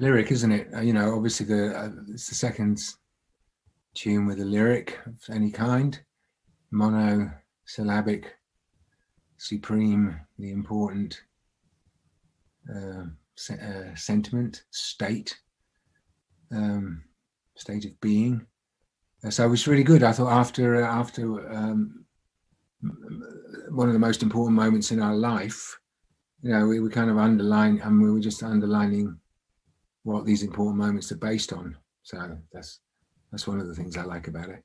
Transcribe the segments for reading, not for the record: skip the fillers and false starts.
Lyric, isn't it? You know, obviously it's the second tune with a lyric of any kind, monosyllabic, supreme, the important sentiment, state of being. So it was really good. I thought after one of the most important moments in our life, you know, we were kind of we were just underlining what these important moments are based on. So that's one of the things I like about it.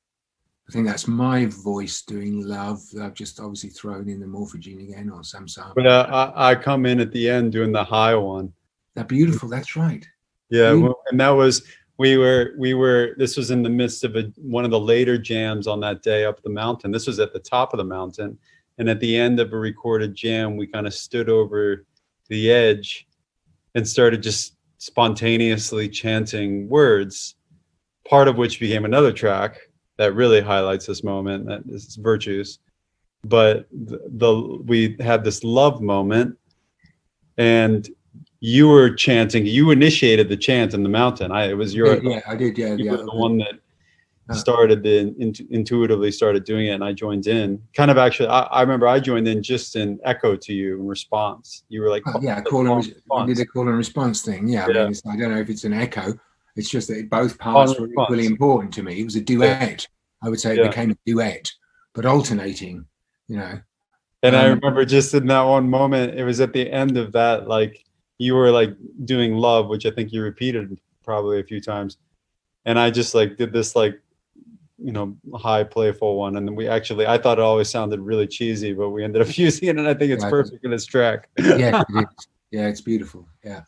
I think that's my voice doing love. I've just obviously thrown in the morphogene again or some sample. But I come in at the end doing the high one. That's beautiful. That's right. Yeah, and that was we were. This was in the midst of one of the later jams on that day up the mountain. This was at the top of the mountain, and at the end of a recorded jam, we kind of stood over the edge and started just spontaneously chanting words, part of which became another track that really highlights this moment, that is Virtues. But we had this love moment, and you were chanting. You initiated the chant in the mountain. It was your. Yeah, I did. Yeah, you were the one that started intuitively started doing it, and I joined in. Kind of actually, I remember I joined in just in echo to you in response. You were like, we did a call and response thing. Yeah, I mean, I don't know if it's an echo. It's just that both parts were equally important to me. It was a duet. I would say it became a duet, but alternating, you know. And I remember just in that one moment, it was at the end of that, like you were like doing love, which I think you repeated probably a few times. And I just like did this like, you know, high playful one. And then I thought it always sounded really cheesy, but we ended up using it. And I think it's perfect in this track. Yeah, it is. Yeah, it's beautiful. Yeah.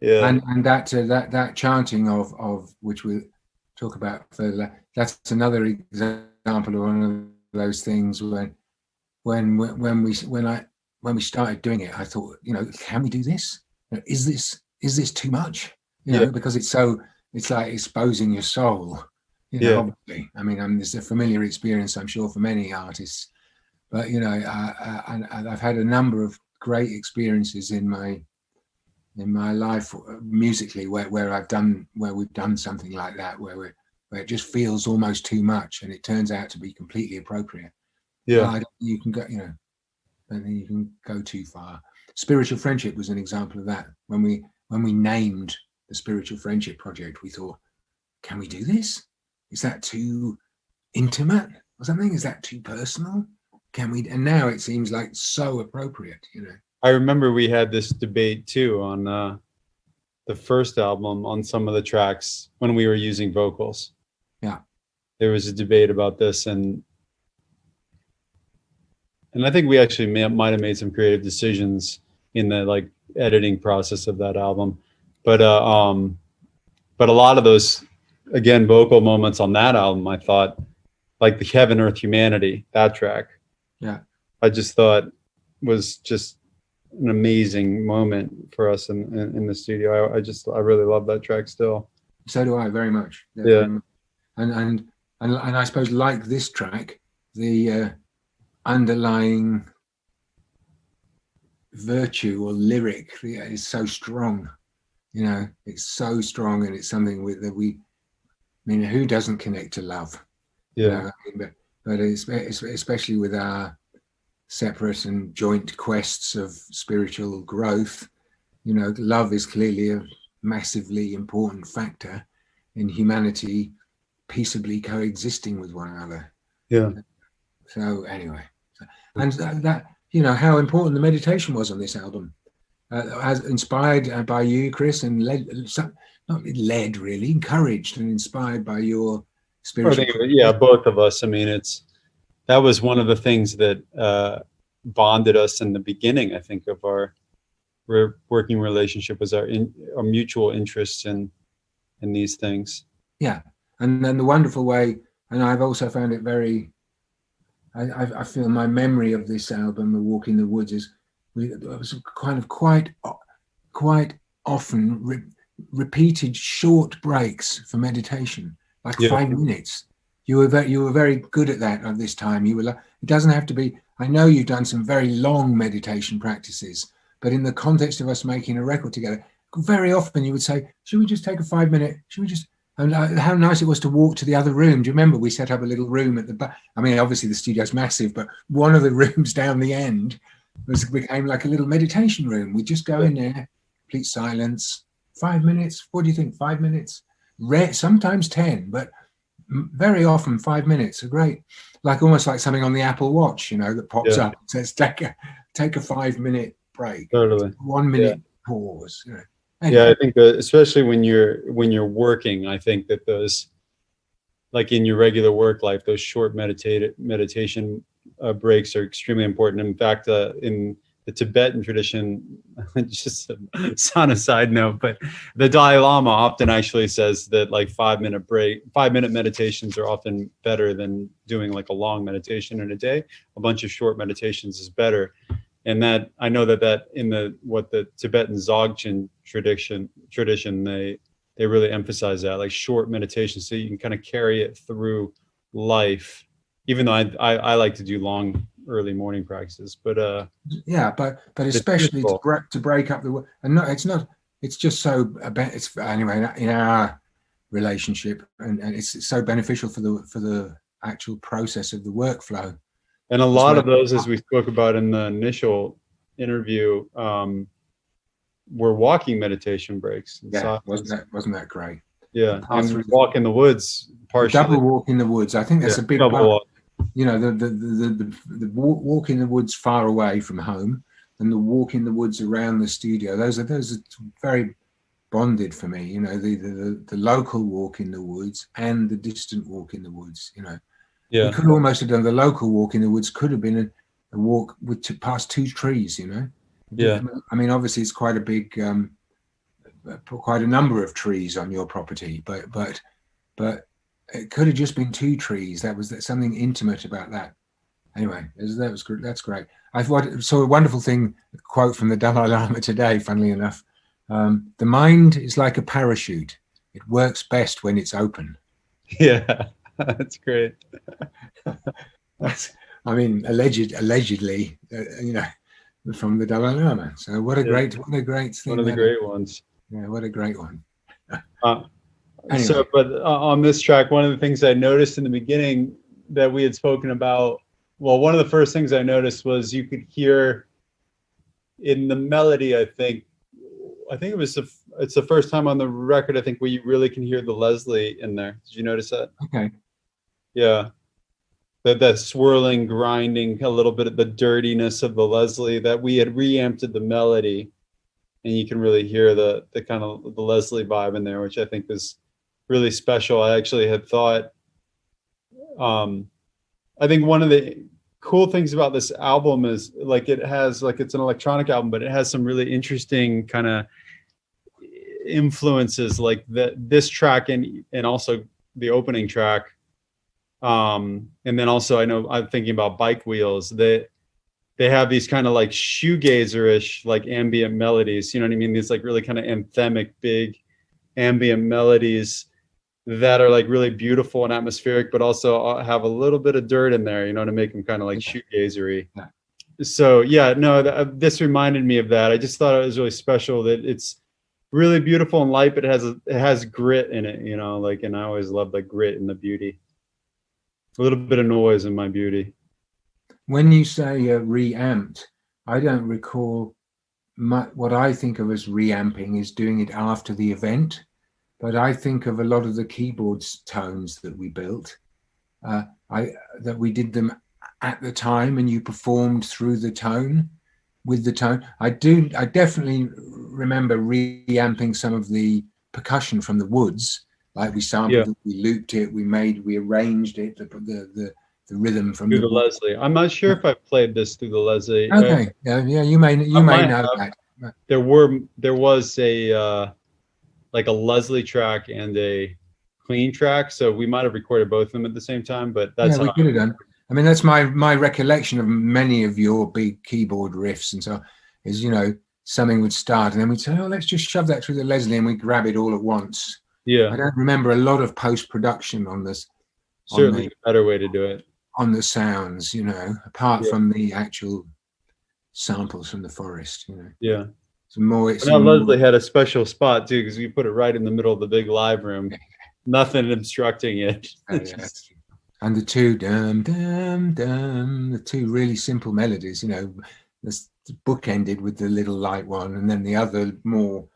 Yeah. And that chanting of which we'll talk about further, that's another example of one of those things when we started doing it, I thought, you know, can we do this? Is this too much? You know, because it's like exposing your soul. You know, obviously. I mean, it's a familiar experience, I'm sure, for many artists. But you know, I've had a number of great experiences in my life musically where we've done something like that, where it just feels almost too much, and it turns out to be completely appropriate. Yeah, I don't think you can go. You know, I don't think you can go too far. Spiritual Friendship was an example of that. When we named the Spiritual Friendship Project, we thought, can we do this? Is that too intimate or something? Is that too personal? Can we? And now it seems like so appropriate, you know. I remember we had this debate too on the first album on some of the tracks when we were using vocals. Yeah. There was a debate about this, and I think we actually might have made some creative decisions in the like editing process of that album. But a lot of those, again, vocal moments on that album, I thought, like the Heaven, Earth, Humanity, that track. Yeah. I just thought was just an amazing moment for us in the studio. I really love that track still. So do I, very much. Yeah. And I suppose, like this track, the underlying virtue or lyric is so strong. You know, it's so strong, and it's something that we. I mean, who doesn't connect to love? Yeah. You know, I mean, but it's especially with our separate and joint quests of spiritual growth, you know, love is clearly a massively important factor in humanity peaceably coexisting with one another. Yeah. So anyway, and that, you know, how important the meditation was on this album, as inspired by you, Chris, and encouraged and inspired by your spiritual. Yeah, both of us. I mean, that was one of the things that bonded us in the beginning, I think, of our working relationship, was our mutual interest in these things. Yeah, and then the wonderful way and I've also found it very. I feel my memory of this album, "A Walk in the Woods," is it was kind of quite often repeated short breaks for meditation, like 5 minutes. You were very good at that at this time. You were like, it doesn't have to be. I know you've done some very long meditation practices, but in the context of us making a record together, very often you would say, "Should we just take a 5 minute? Should we just?" And how nice it was to walk to the other room. Do you remember we set up a little room at the back? I mean, obviously the studio's massive, but one of the rooms down the end became like a little meditation room. We just go in there, complete silence, 5 minutes. What do you think? 5 minutes? Sometimes 10, but very often 5 minutes are great. Like almost like something on the Apple Watch, that pops up. It says take a 5 minute break. Totally. 1 minute pause. Anyway. Yeah, I think especially when you're working, I think that those, like in your regular work life, those short meditation breaks are extremely important. In fact, in the Tibetan tradition, just on a side note, but the Dalai Lama often actually says that like 5 minute meditations are often better than doing like a long meditation in a day. A bunch of short meditations is better. And that I know that in the Tibetan Dzogchen tradition they really emphasize that, like short meditation, so you can kind of carry it through life. Even though I like to do long early morning practices, but but especially to break up the and no, it's just so it's anyway in our relationship and it's so beneficial for the actual process of the workflow. And a lot of those, as we spoke about in the initial interview, were walking meditation breaks. Yeah, wasn't that great? Yeah, and walk in the woods. Partially. Double walk in the woods. I think that's a big part. Walk. The walk in the woods far away from home, and the walk in the woods around the studio. Those are very bonded for me. The local walk in the woods and the distant walk in the woods. We could almost have done the local walk in the woods. Could have been a walk past 2 trees. Yeah. I mean, obviously, it's quite a big, quite a number of trees on your property, but it could have just been 2 trees. That's something intimate about that. Anyway, that's great. I saw a wonderful quote from the Dalai Lama today. Funnily enough, the mind is like a parachute. It works best when it's open. Yeah. That's great. Allegedly, from the Dalai Lama. So what a great thing. One of the great ones. Yeah, what a great one. Anyway. So, but on this track, one of the things I noticed in the beginning that we had spoken about, well, one of the first things I noticed was you could hear in the melody, I think it's the first time on the record, I think, where you really can hear the Leslie in there. Did you notice that? Okay. Yeah. That swirling, grinding, a little bit of the dirtiness of the Leslie, that we had reamped the melody, and you can really hear the kind of the Leslie vibe in there, which I think is really special. I actually had thought, I think one of the cool things about this album is like it's an electronic album, but it has some really interesting kind of influences, like this track and also the opening track. And then also I'm thinking about Bike Wheels. They have these kind of like shoegazer-ish, like ambient melodies. You know what I mean? These like really kind of anthemic, big ambient melodies that are like really beautiful and atmospheric, but also have a little bit of dirt in there, to make them kind of like shoegazery. Yeah. So yeah, no, this reminded me of that. I just thought it was really special that it's really beautiful and light, but it has grit in it, and I always love the grit and the beauty. A little bit of noise in my beauty. When you say reamped, I don't recall what I think of as reamping is doing it after the event, but I think of a lot of the keyboards tones that we built, that we did them at the time, and you performed through the tone with the tone. I definitely remember reamping some of the percussion from the woods. Like we sampled it, we looped it, we arranged it, the rhythm from through the Leslie. I'm not sure if I played this through the Leslie. Okay, you may know that. There was a like a Leslie track and a clean track, so we might have recorded both of them at the same time, but that's yeah, we could have done. I mean, that's my recollection of many of your big keyboard riffs and so on, is, you know, something would start and then we'd say, oh, let's just shove that through the Leslie and we grab it all at once. Yeah, I don't remember a lot of post-production on this. certainly a better way to do it. On the sounds, you know, apart Yeah. from the actual samples from the forest, you know. Yeah. It's more. Now Leslie had a special spot too, because we put it right in the middle of the big live room. Nothing obstructing it. And the two dum dum dum, the two really simple melodies, you know, this book ended with the little light one, and then the other more.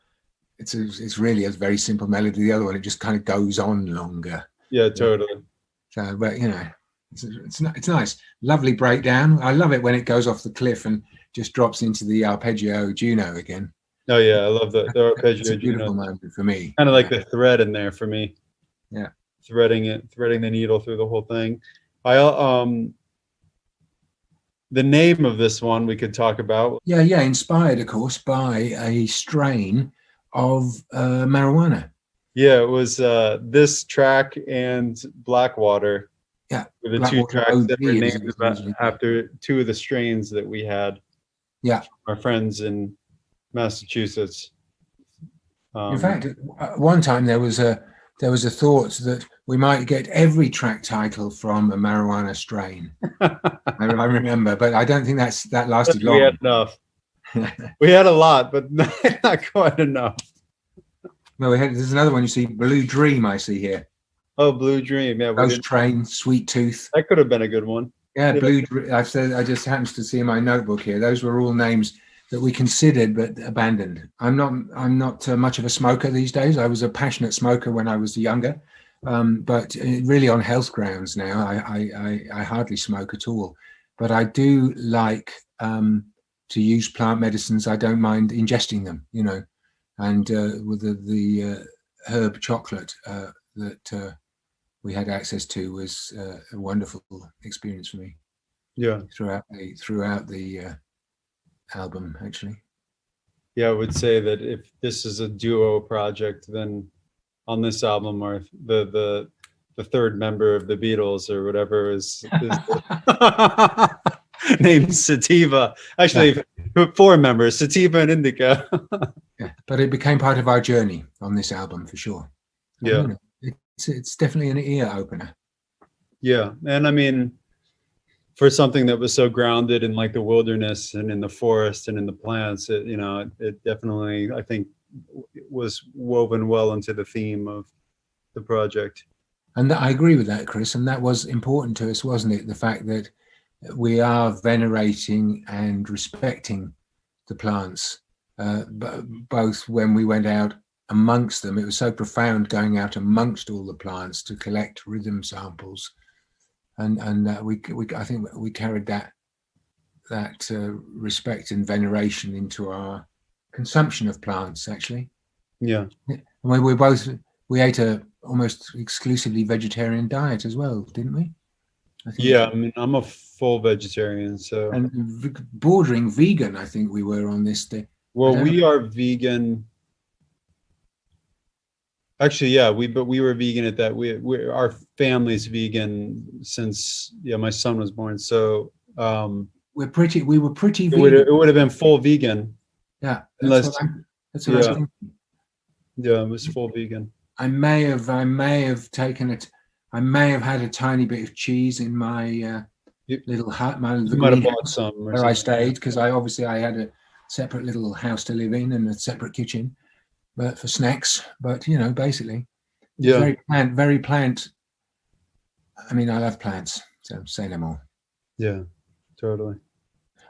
It's really a very simple melody. The other one, it just kind of goes on longer. Yeah, totally. So, but you know, it's nice, lovely breakdown. I love it when it goes off the cliff and just drops into the arpeggio Juno again. Oh yeah, I love the arpeggio. It's a beautiful moment for me. Kind of like the thread in there for me. Yeah, threading the needle through the whole thing. The name of this one we could talk about. Yeah, inspired, of course, by a strain of marijuana. Yeah, it was this track and Blackwater. Yeah, were the two tracks that were named after two of the strains that we had. Yeah, our friends in Massachusetts. In fact, one time there was a thought that we might get every track title from a marijuana strain. I remember, but I don't think that lasted long. We had enough. We had a lot, but not quite enough. No, there's another one. You see, Blue Dream. I see here. Oh, Blue Dream. Yeah, Ghost Train, Sweet Tooth. That could have been a good one. Yeah, Blue Dream. I just happens to see in my notebook here. Those were all names that we considered but abandoned. I'm not much of a smoker these days. I was a passionate smoker when I was younger, but really on health grounds now, I hardly smoke at all. But I do like to use plant medicines. I don't mind ingesting them, you know, and with the herb chocolate that we had access to was a wonderful experience for me. Yeah, throughout the album, actually. Yeah, I would say that if this is a duo project, then on this album, or the third member of the Beatles or whatever is named Sativa. Actually, yeah. 4 members: Sativa and Indica. Yeah, but it became part of our journey on this album for sure. Yeah, you know, it's definitely an ear opener. Yeah, and I mean, for something that was so grounded in like the wilderness and in the forest and in the plants, it definitely, I think, was woven well into the theme of the project. And I agree with that, Chris. And that was important to us, wasn't it? The fact that we are venerating and respecting the plants, both when we went out amongst them. It was so profound going out amongst all the plants to collect rhythm samples. And I think we carried that respect and veneration into our consumption of plants, actually. Yeah. We ate a almost exclusively vegetarian diet as well, didn't we? Yeah, I mean, I'm a full vegetarian, so. And bordering vegan, I think we were on this day. Well, we are vegan. Actually, yeah, we were vegan at that. Our family's vegan since my son was born. So we were pretty vegan. It would have been full vegan. Yeah, that's what I was thinking. Yeah, it was full vegan. I may have taken it. I may have had a tiny bit of cheese in my little hut. You might have bought some where I stayed, because I had a separate little house to live in and a separate kitchen, but for snacks. But basically, yeah, very plant. I mean, I love plants, so say no more. Yeah, totally.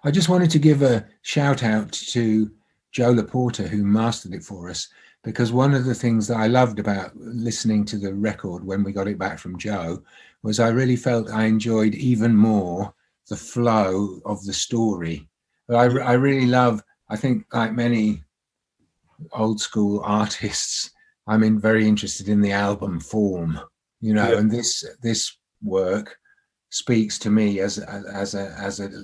I just wanted to give a shout out to Joe Laporta, who mastered it for us, because one of the things that I loved about listening to the record when we got it back from Joe was I really felt I enjoyed even more the flow of the story. But I really love, I think like many old school artists, I'm very interested in the album form, and this work speaks to me as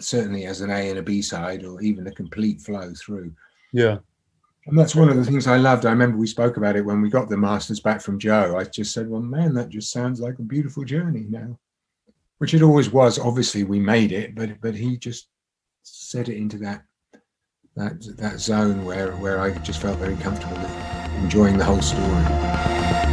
certainly as an A and a B side, or even a complete flow through. Yeah. And that's one of the things I loved. I remember we spoke about it when we got the masters back from Joe. I just said, well, man, that just sounds like a beautiful journey now, which it always was. Obviously, we made it, but he just set it into that zone where I just felt very comfortable with enjoying the whole story.